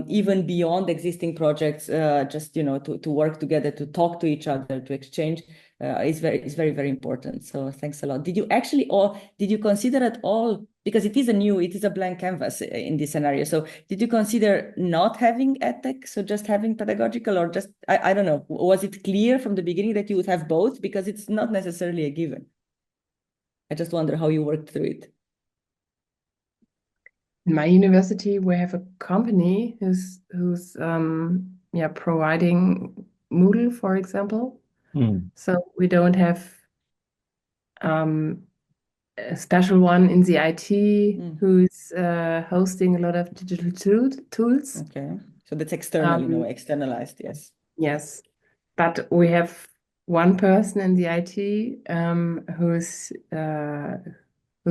even beyond existing projects, just to work together, to talk to each other, to exchange is very, very important. So thanks a lot. Did you consider at all, because it is a blank canvas in this scenario, so did you consider not having EdTech, so just having pedagogical, or just, I don't know, was it clear from the beginning that you would have both? Because it's not necessarily a given. I just wonder how you worked through it. In my university, we have a company who's providing Moodle, for example. So we don't have a special one in the IT who's hosting a lot of digital tools. Okay, so that's external, externalized, yes. Yes, but we have one person in the IT who's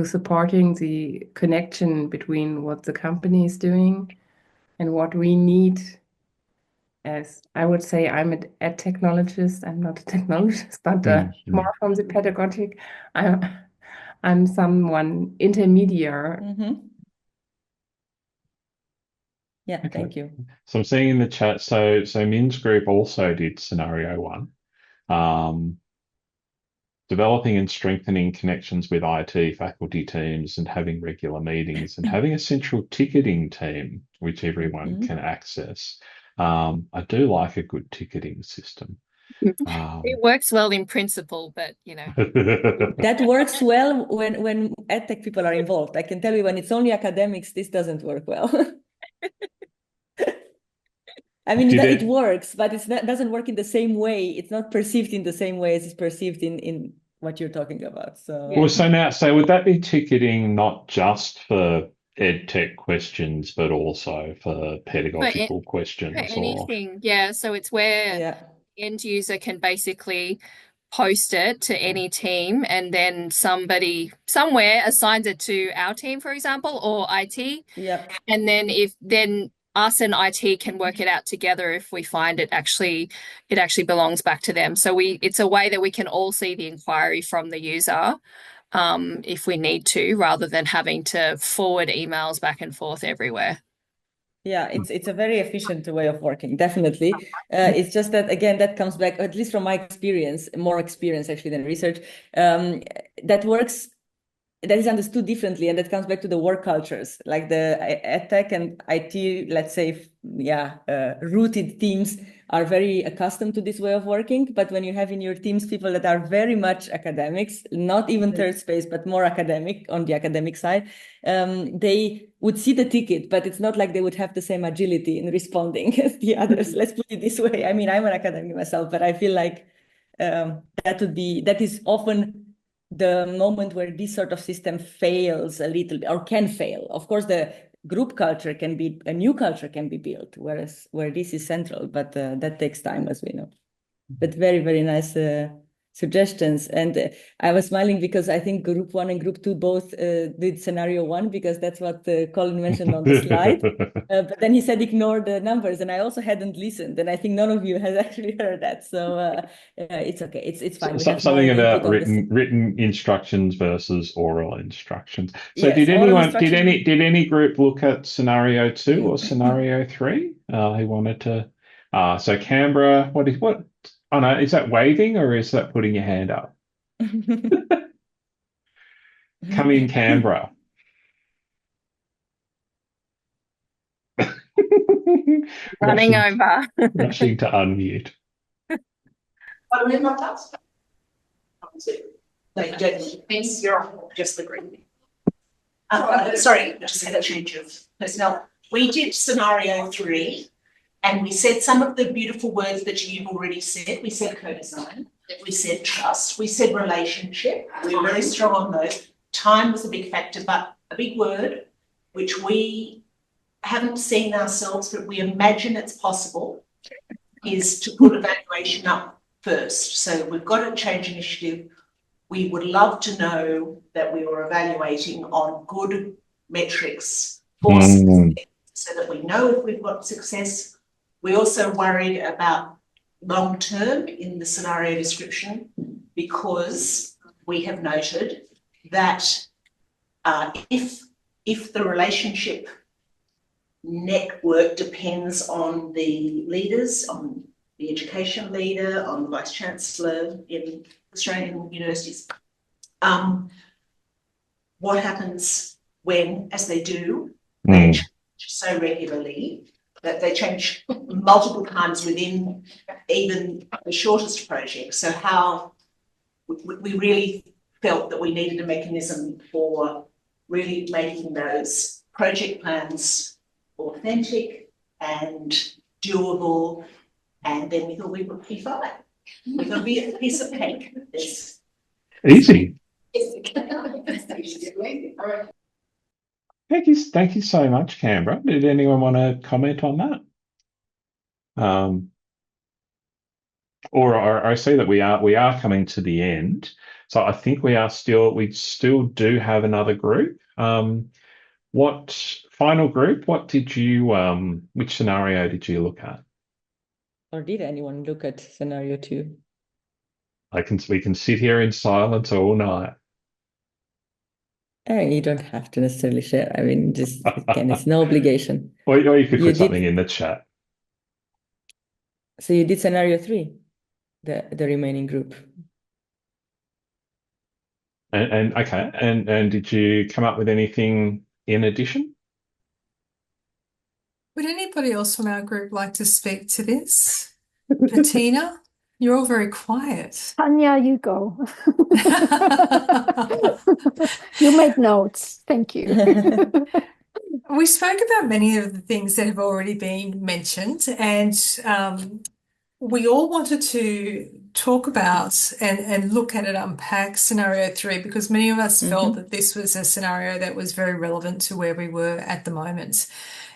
supporting the connection between what the company is doing and what we need. As I would say, I'm a technologist. I'm not a technologist, but more from the pedagogic. I'm someone intermediate. Yeah, okay. Thank you. So I'm seeing in the chat, so Min's group also did scenario one, developing and strengthening connections with IT faculty teams and having regular meetings and having a central ticketing team which everyone can access. I do like a good ticketing system. It works well in principle, but that works well when EdTech people are involved. I can tell you, when it's only academics, this doesn't work well. I mean, it works, but it doesn't work in the same way. It's not perceived in the same way as it's perceived in what you're talking about. So well, so would that be ticketing not just for ed tech questions, but also for pedagogical For questions or anything, yeah. So it's where Yeah. end user can basically post it to any team, and then somebody somewhere assigns it to our team, for example, or IT. Yep. And then us and IT can work it out together if we find it actually belongs back to them. So it's a way that we can all see the inquiry from the user, if we need to, rather than having to forward emails back and forth everywhere. Yeah, it's a very efficient way of working, definitely. It's just that, again, that comes back, at least from my experience, more experience actually than research, that is understood differently, and that comes back to the work cultures, like the tech and IT, let's say, rooted teams are very accustomed to this way of working. But when you have in your teams people that are very much academics, not even third space, but more academic on the academic side, they would see the ticket, but it's not like they would have the same agility in responding as the others. Let's put it this way. I mean, I'm an academic myself, but I feel like that is often the moment where this sort of system fails a little or can fail. Of course, the group culture a new culture can be built, whereas where this is central, but that takes time, as we know. But very, very nice suggestions. And I was smiling because I think group 1 and group 2 both did scenario 1, because that's what Colin mentioned on the slide. But then he said ignore the numbers, and I also hadn't listened, and I think none of you has actually heard that. So it's okay. It's fine. Something about written instructions versus oral instructions. So yes, did any group look at scenario 2 or scenario 3? He wanted to. So Canberra, what? Oh no, is that waving or is that putting your hand up? Come in, Canberra. Running over. Rushing to unmute. Just the green. Sorry, just had a change of personnel. We did scenario 3, and we said some of the beautiful words that you've already said. We said co-design, we said trust, we said relationship. We were very strong on those. Time was a big factor, but a big word, which we haven't seen ourselves, but we imagine it's possible, is to put evaluation up first. So we've got a change initiative. We would love to know that we were evaluating on good metrics for success, so that we know if we've got success. We also worried about long term in the scenario description, because we have noted that if the relationship network depends on the leaders, on the education leader, on the Vice Chancellor in Australian universities, what happens when, as they do, they change so regularly that they change multiple times within even the shortest project. So how we really felt that we needed a mechanism for really making those project plans authentic and doable, and then we thought we would be fine. We're going to be a piece of cake. It's easy. Thank you so much, Canberra. Did anyone want to comment on that? Or I see that we are coming to the end, so I think we still do have another group. What final group? What did you which scenario did you look at? Or did anyone look at scenario 2? We can sit here in silence all night. You don't have to necessarily share. I mean, just again, it's no obligation. Or you could put something in the chat. So you did scenario 3, the remaining group. And okay, and did you come up with anything in addition? Would anybody else from our group like to speak to this? Bettina, you're all very quiet. Tanya, you go. You make notes. Thank you. We spoke about many of the things that have already been mentioned, and we all wanted to talk about and look at and unpack scenario 3 because many of us felt that this was a scenario that was very relevant to where we were at the moment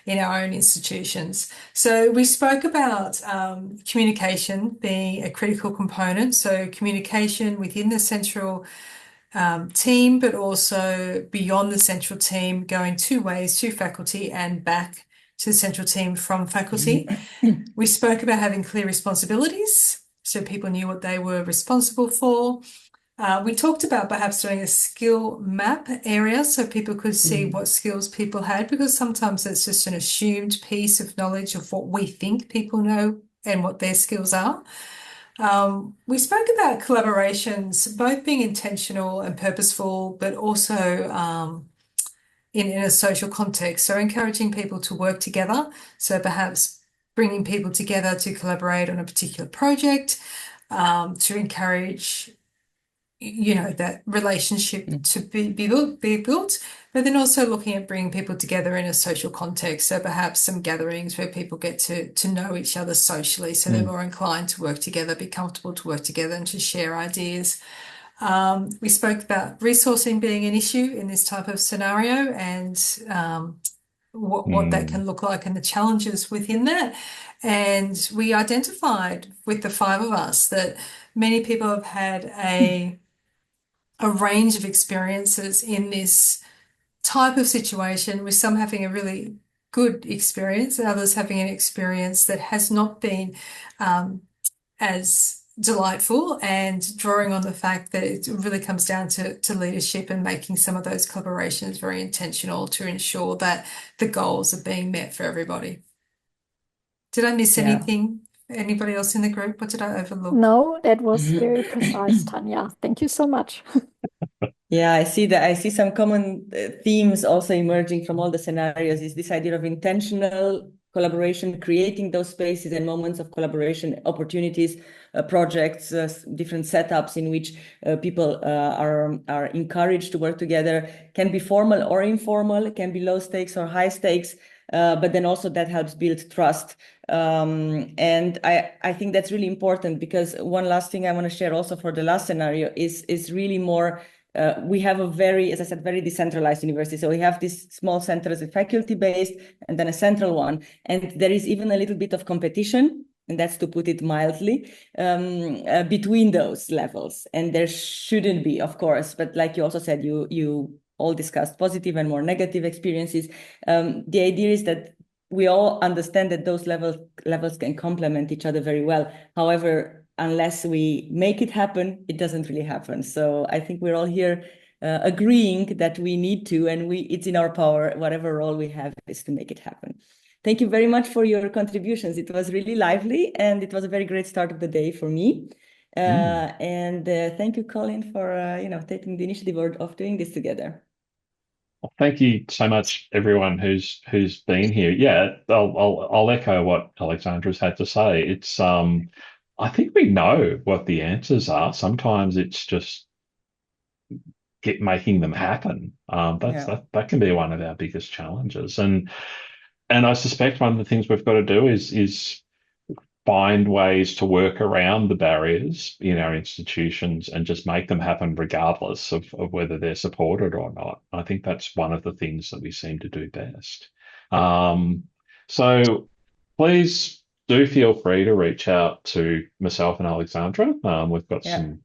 in our own institutions. So we spoke about communication being a critical component. So communication within the central team, but also beyond the central team, going two ways to faculty and back to the central team from faculty. We spoke about having clear responsibilities, so people knew what they were responsible for. We talked about perhaps doing a skill map area so people could see what skills people had, because sometimes it's just an assumed piece of knowledge of what we think people know and what their skills are. We spoke about collaborations, both being intentional and purposeful, but also in a social context. So encouraging people to work together. So perhaps bringing people together to collaborate on a particular project, to encourage, that relationship to be built, but then also looking at bringing people together in a social context. So perhaps some gatherings where people get to know each other socially, so they're more inclined to work together, be comfortable to work together and to share ideas. We spoke about resourcing being an issue in this type of scenario and what that can look like and the challenges within that. And we identified with the 5 of us that many people have had a range of experiences in this type of situation, with some having a really good experience and others having an experience that has not been as delightful, and drawing on the fact that it really comes down to leadership and making some of those collaborations very intentional to ensure that the goals are being met for everybody. Did I miss anything? Anybody else in the group? What did I overlook? No, that was very precise, Tanya. Thank you so much. Yeah, I see that. I see some common themes also emerging from all the scenarios. Is this idea of intentional collaboration, creating those spaces and moments of collaboration, opportunities, projects, different setups in which people are encouraged to work together. Can be formal or informal, can be low stakes or high stakes. But then also that helps build trust. And I think that's really important, because one last thing I want to share also for the last scenario is really more, we have a very, as I said, very decentralized university. So we have these small centers, faculty-based, and then a central one. And there is even a little bit of competition, and that's to put it mildly, between those levels. And there shouldn't be, of course, but like you also said, you all discussed positive and more negative experiences. The idea is that we all understand that those levels can complement each other very well. However, unless we make it happen, it doesn't really happen. So I think we're all here agreeing that we need to, and it's in our power, whatever role we have, is to make it happen. Thank you very much for your contributions. It was really lively, and it was a very great start of the day for me. And thank you, Colin, for taking the initiative of doing this together. Well, thank you so much, everyone who's been here. Yeah, I'll echo what Alexandra's had to say. It's I think we know what the answers are. Sometimes it's just making them happen. That can be one of our biggest challenges. And I suspect one of the things we've got to do is find ways to work around the barriers in our institutions and just make them happen regardless of whether they're supported or not. I think that's one of the things that we seem to do best. So please do feel free to reach out to myself and Alexandra. We've got some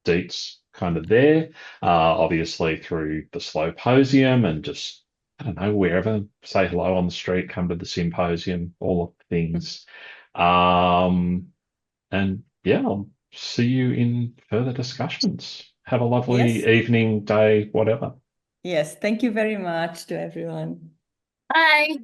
deets kind of there, obviously through the Slowposium, and just, I don't know, wherever, say hello on the street, come to the symposium, all of the things. And yeah, I'll see you in further discussions. Have a lovely evening, day, whatever. Yes, thank you very much to everyone. Bye.